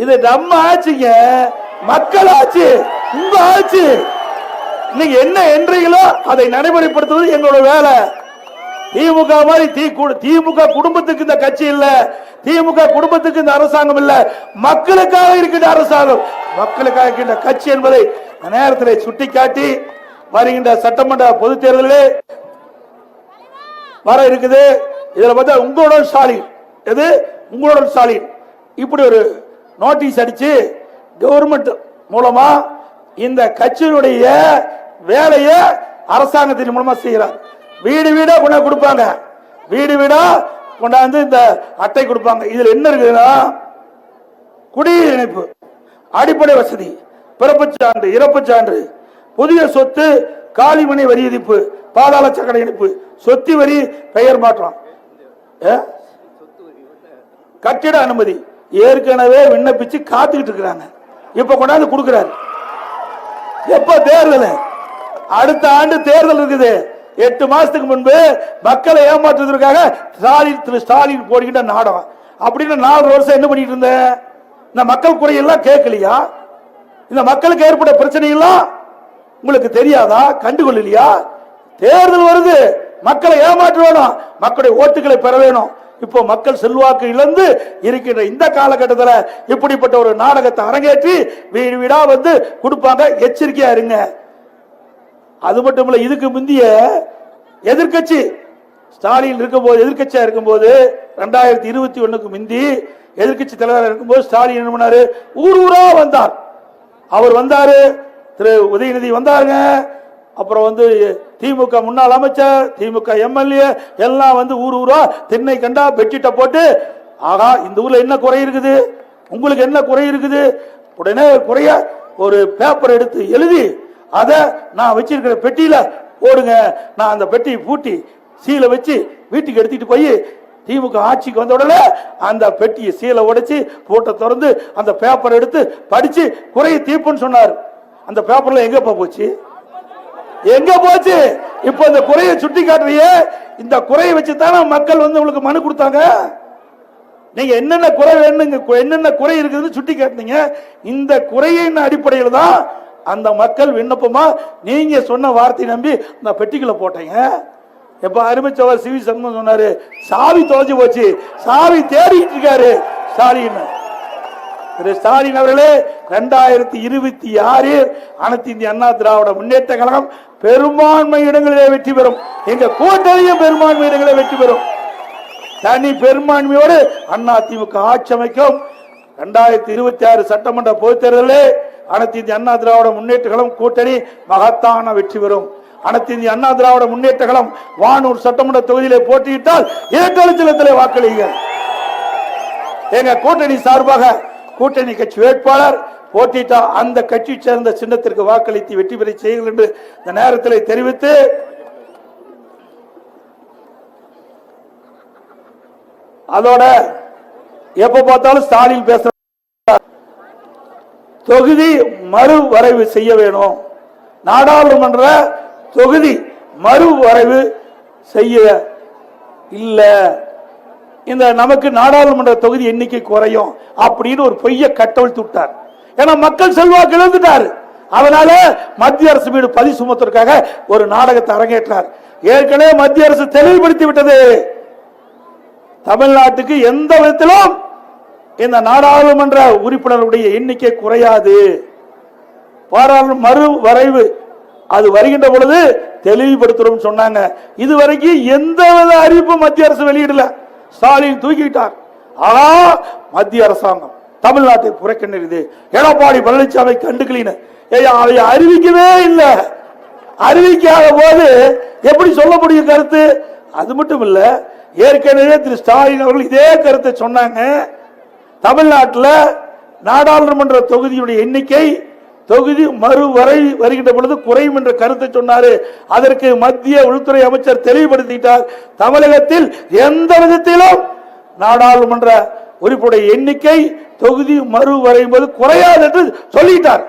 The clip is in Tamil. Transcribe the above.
இது நம்ம ஆட்சிங்க, மக்கள் ஆட்சி, உங்க ஆட்சி. நீங்க என்ன என்றீங்களோ அதை நடைமுறைப்படுத்துவது எங்களோட வேலை. திமுக மாதிரி திமுக குடும்பத்துக்கு இந்த கட்சி இல்ல, திமுக குடும்பத்துக்கு இந்த அரசாங்கம் இல்ல, மக்களுக்காக இருக்கின்ற அரசாங்கம், மக்களுக்காக இருக்கின்ற கட்சி என்பதை நேரத்தில் சுட்டிக்காட்டி வருகின்ற சட்டமன்ற பொதுத் தேர்தலிலே வர இருக்குது. இதுல பார்த்தா உங்களுடன் ஸ்டாலின், எது உங்களுடன் ஸ்டாலின் இப்படி ஒரு நோட்டீஸ் அடிச்சு கவர்மெண்ட் மூலமா இந்த கட்சியினுடைய வேலையை அரசாங்கத்தின் மூலமா செய்யறார். வீடு வீடா கொண்டாந்து கொடுப்பாங்க, வீடு வீடா கொண்டாந்து இந்த அட்டை கொடுப்பாங்க. இதுல என்ன இருக்குதுன்னா, குடிநீர் இணைப்பு, அடிப்படை வசதி, பிறப்புச் சான்று, இறப்புச் சான்று, புதிய சொத்து, காலிமனை வரி விதிப்பு, பாதாள சக்கர இணைப்பு, சொத்து வரி பெயர் மாற்றம், கட்டிட அனுமதி ஏற்கனவே விண்ணப்பிச்சு காத்துக்கிட்டு இருக்கிறாங்க. இப்ப கொண்டாந்து கொடுக்கிறாரு. எப்ப தேர்தல்? அடுத்த ஆண்டு தேர்தல் இருக்குது. 8 மாசத்துக்கு முன்பு மக்களை ஏமாற்றுவதற்காக ஸ்டாலின் போடுகின்ற நாடகம். அப்படின்னு 4 வருஷம் என்ன பண்ணிட்டு இருந்த? இந்த மக்கள் குறையெல்லாம் கேட்கலையா? இந்த மக்களுக்கு ஏற்பட்ட பிரச்சனை எல்லாம் உங்களுக்கு தெரியாதா? கண்டுகொள்ளலையா? தேர்தல் வருது, மக்களை ஏமாற்ற வேணும், மக்களுடைய ஓட்டுகளை பெற வேணும். இப்போ மக்கள் செல்வாக்கு இழந்து இருக்கின்ற இந்த காலகட்டத்தில் இப்படிப்பட்ட ஒரு நாடகத்தை அரங்கேற்றி வீடு வீடா வந்து கொடுப்பாங்க. எச்சரிக்கையா இருங்க. அது மட்டும் இல்ல, இதுக்கு முந்தைய எதிர்கட்சி ஸ்டாலின் இருக்கும்போது, எதிர்கட்சியா இருக்கும்போது 2021க்கு முந்தி எதிர்கட்சி தலைவராக இருக்கும்போது ஸ்டாலின் என்ன பண்ணாரு? ஊர் ஊரா வந்தார். அவர் வந்தாரு, திரு உதயநிதி வந்தாருங்க, அப்புறம் வந்து திமுக முன்னாள் அமைச்சர், திமுக எம்எல்ஏ எல்லாம் வந்து ஊர் ஊரா தென்னை கண்டா பெட்டிட்ட போட்டு, ஆகா இந்த ஊர்ல என்ன குறை இருக்குது, உங்களுக்கு என்ன குறை இருக்குது, உடனே குறைய ஒரு பேப்பர் எடுத்து எழுதி அதை நான் வச்சிருக்கிற பெட்டியில போடுங்க. நான் அந்த பெட்டியை பூட்டி சீலை வச்சு வீட்டுக்கு எடுத்துட்டு போய் திமுக ஆட்சிக்கு வந்த உடனே அந்த பெட்டியை சீலை உடைச்சு பூட்டை திறந்து அந்த பேப்பர் எடுத்து படிச்சு குறைய தீர்ப்புன்னு சொன்னார். அந்த பேப்பர்ல எங்க போச்சு? எங்க போச்சு? இப்ப இந்த குறையை சுட்டி காட்டுறியே, இந்த குறையை வச்சுதானே மக்கள் வந்து உங்களுக்கு மனு கொடுத்தாங்க. நீங்க என்னென்ன குறை வேணுங்க, என்னென்ன குறை இருக்குதுன்னு சுட்டி காட்டினீங்க. இந்த குறையின் அடிப்படையில் தான் அந்த மக்கள் விண்ணப்பமா நீங்க சொன்ன வார்த்தை நம்பி அந்த பெட்டிக்குள்ள போட்டீங்க. எப்ப அறிவிச்சவர் சிவி சண்முகம் சொன்னாரு, சாவி தொலைஞ்சு போச்சு, சாவி தேடிட்டு இருக்காரு ஸ்டாலின். திரு ஸ்டாலின் அவர்களே, 2026 அனைத்து இந்திய அண்ணா திராவிட முன்னேற்ற கழகம் பெரும்பான்மை இடங்களிலே வெற்றி பெறும். எங்க கூட்டணியும் பெரும்பான்மை இடங்களிலே வெற்றி பெறும். தனி பெரும்பான்மையோடு அண்ணா திமுக ஆட்சி அமைக்கும். 2026 சட்டமன்ற பொதுத் தேர்தலில் அனைத்து இந்திய அண்ணா திராவிட முன்னேற்ற கழகம் கூட்டணி மகத்தான வெற்றி பெறும். அனைத்து இந்திய அண்ணா திராவிட முன்னேற்ற கழகம் வானூர் சட்டமன்ற தொகுதியிலே போட்டியிட்டால் 2 லட்சத்திலே வாக்களிங்கள். எங்க கூட்டணி சார்பாக கூட்டணி கட்சி வேட்பாளர் போட்டியிட்டா அந்த கட்சி சேர்ந்த சின்னத்திற்கு வாக்களித்து வெற்றி பெற செய்யுங்கள் என்று இந்த நேரத்தில் தெரிவித்து, அதோட எப்ப பார்த்தாலும் ஸ்டாலின் பேச தொகுதி மறுவரைவு செய்ய வேணும், நாடாளுமன்ற தொகுதி மறுவரைவு செய்ய இல்ல, இந்த நமக்கு நாடாளுமன்ற தொகுதி எண்ணிக்கை குறையும் அப்படின்னு ஒரு பொய்ய கட்டவிழ்த்து விட்டார். ஏன்னா மக்கள் செல்வாக்கு இழந்துட்டார். அதனால மத்திய அரசு மீது பழி சுமத்துவதற்காக ஒரு நாடகத்தை அரங்கேற்றார். ஏற்கனவே மத்திய அரசு தெளிவுபடுத்தி விட்டது, தமிழ்நாட்டுக்கு எந்த விதத்திலும் இந்த நாடாளுமன்ற உறுப்பினருடைய எண்ணிக்கை குறையாது, பாராளுமன்ற மறுவரைவு அது வருகின்ற பொழுது தெளிவுபடுத்துறோம் சொன்னாங்க. இதுவரைக்கும் எந்தவித அறிவிப்பு மத்திய அரசு வெளியிடல. ஸ்டாலின் தூக்கிட்டார். ஆனா மத்திய அரசாங்கம் தமிழ்நாட்டை புறக்கணிக்குது. எடப்பாடி பழனிசாமி கண்டுக்கலின்னு அதை அறிவிக்கவே இல்லை. அறிவிக்காத போது எப்படி சொல்ல முடியும் கருத்து? அது மட்டும் இல்ல, ஏற்கனவே திரு ஸ்டாலின் அவர்கள் இதே கருத்தை சொன்னாங்க. தமிழ்நாட்டில் நாடாளுமன்ற தொகுதியுடைய எண்ணிக்கை தொகுதி மறுவரை வருகின்ற பொழுது குறையும் என்ற கருத்தை சொன்னாரு. அதற்கு மத்திய உள்துறை அமைச்சர் தெளிவுபடுத்திட்டார். தமிழகத்தில் எந்த விதத்திலும் நாடாளுமன்ற உறுப்பினருடைய எண்ணிக்கை தொகுதி மறுவரையும் போது குறையாது என்று சொல்லிட்டார்.